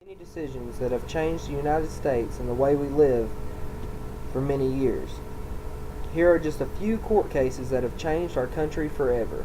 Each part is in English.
Many decisions that have changed the United States and the way we live for many years. Here are just a few court cases that have changed our country forever.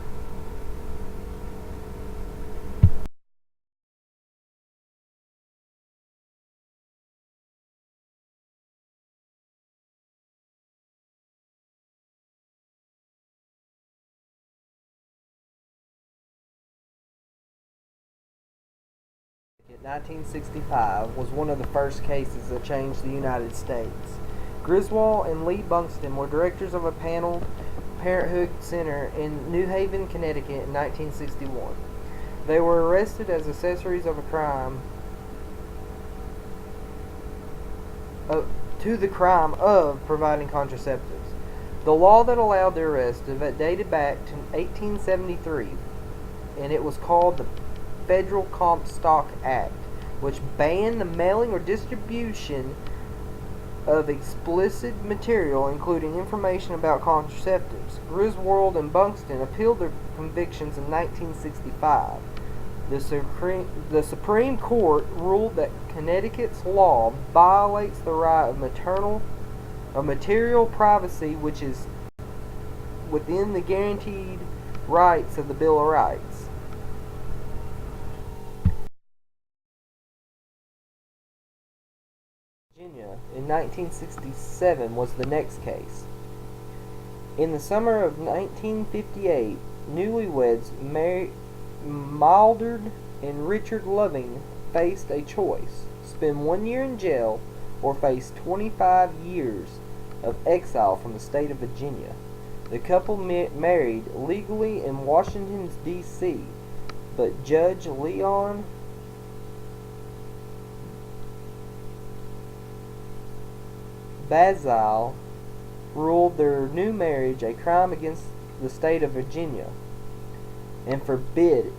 In 1965 was one of the first cases that changed the United States. Griswold and Lee Buxton were directors of a Parenthood Center in New Haven, Connecticut in 1961. They were arrested as accessories of a crime to the crime of providing contraceptives. The law that allowed their arrest dated back to 1873, and it was called the Federal Comstock Act, which banned the mailing or distribution of explicit material, including information about contraceptives. Griswold and Buxton appealed their convictions in 1965. The Supreme Court ruled that Connecticut's law violates the right of material privacy, which is within the guaranteed rights of the Bill of Rights. Virginia in 1967 was the next case. In the summer of 1958, newlyweds Mildred and Richard Loving faced a choice: spend 1 year in jail or face 25 years of exile from the state of Virginia. The couple married legally in Washington, D.C., but Judge Leon Basile ruled their new marriage a crime against the state of Virginia and forbid it.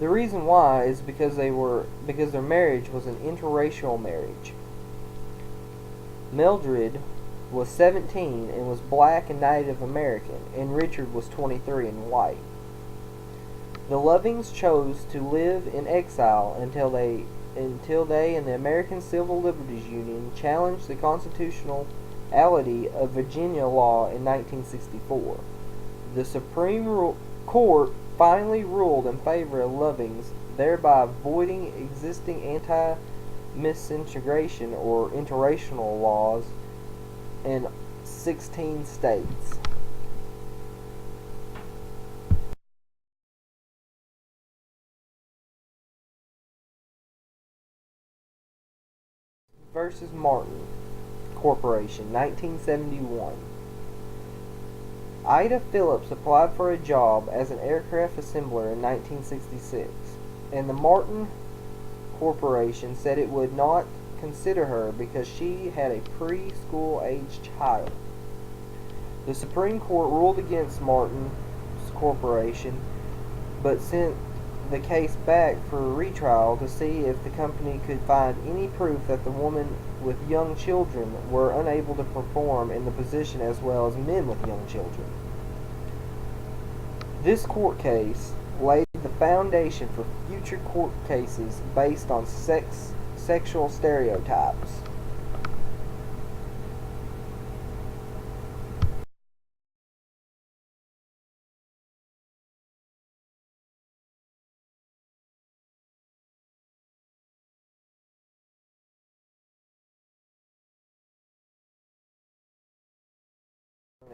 The reason why is because their marriage was an interracial marriage. Mildred was 17 and was black and Native American, and Richard was 23 and white. The Lovings chose to live in exile until they and the American Civil Liberties Union challenged the constitutionality of Virginia law in 1964. The Supreme Court finally ruled in favor of Lovings, thereby voiding existing anti-miscegenation or interracial laws in 16 states. Versus Martin Corporation, 1971. Ida Phillips applied for a job as an aircraft assembler in 1966, and the Martin Corporation said it would not consider her because she had a preschool-aged child. The Supreme Court ruled against Martin's Corporation, but sent the case back for a retrial to see if the company could find any proof that the women with young children were unable to perform in the position as well as men with young children. This court case laid the foundation for future court cases based on sexual stereotypes.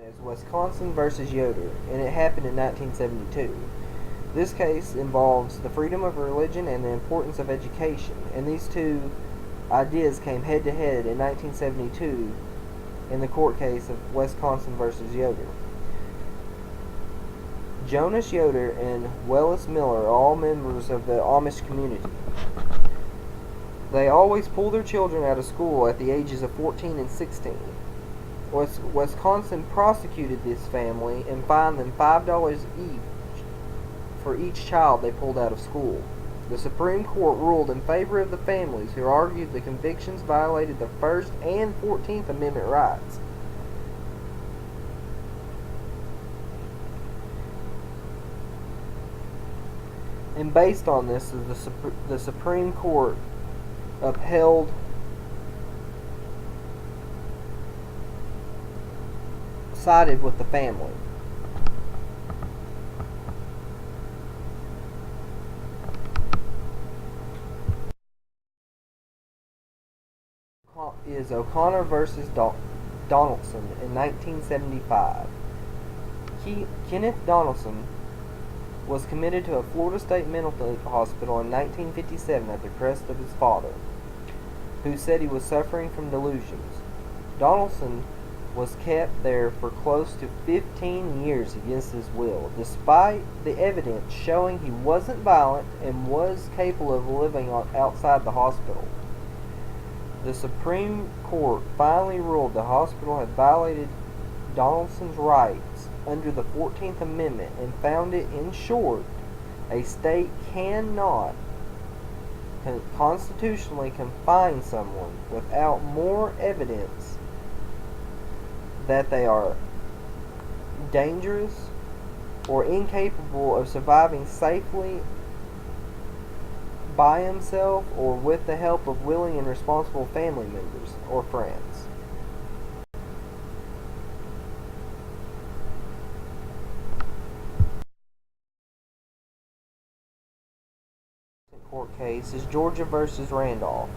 As Wisconsin versus Yoder, and it happened in 1972. This case involves the freedom of religion and the importance of education, and these two ideas came head to head in 1972 in the court case of Wisconsin versus Yoder. Jonas Yoder and Wellis Miller are all members of the Amish community. They always pull their children out of school at the ages of 14 and 16. Wisconsin prosecuted this family and fined them $5 each for each child they pulled out of school. The Supreme Court ruled in favor of the families, who argued the convictions violated the First and 14th Amendment rights. And based on this, the Supreme Court upheld sided with the family. Is O'Connor versus Donaldson in 1975. Kenneth Donaldson was committed to a Florida State Mental Hospital in 1957 at the request of his father, who said he was suffering from delusions. Donaldson was kept there for close to 15 years against his will, despite the evidence showing he wasn't violent and was capable of living outside the hospital. The Supreme Court finally ruled the hospital had violated Donaldson's rights under the 14th Amendment and found it, in short, a state cannot constitutionally confine someone without more evidence that they are dangerous or incapable of surviving safely by himself or with the help of willing and responsible family members or friends. Court case is Georgia versus Randolph.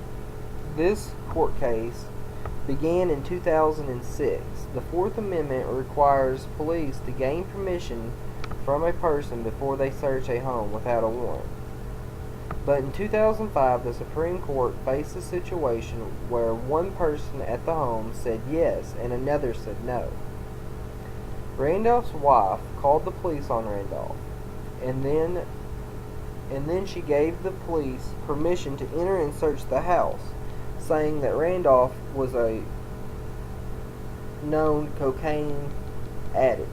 This court case began in 2006. The Fourth Amendment requires police to gain permission from a person before they search a home without a warrant. But in 2005, the Supreme Court faced a situation where one person at the home said yes and another said no. Randolph's wife called the police on Randolph, and then she gave the police permission to enter and search the house, saying that Randolph was a known cocaine addict.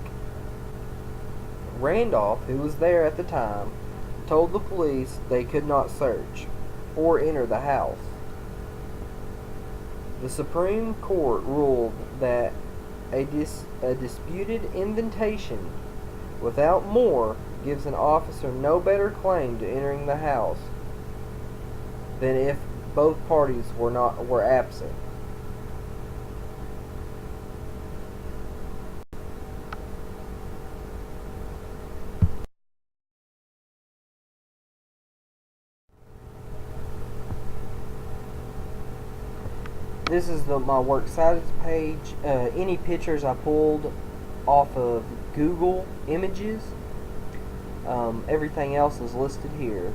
Randolph, who was there at the time, told the police they could not search or enter the house. The Supreme Court ruled that a disputed invitation without more gives an officer no better claim to entering the house than if both parties were absent. This is my works cited page. Any pictures I pulled off of Google Images. Everything else is listed here.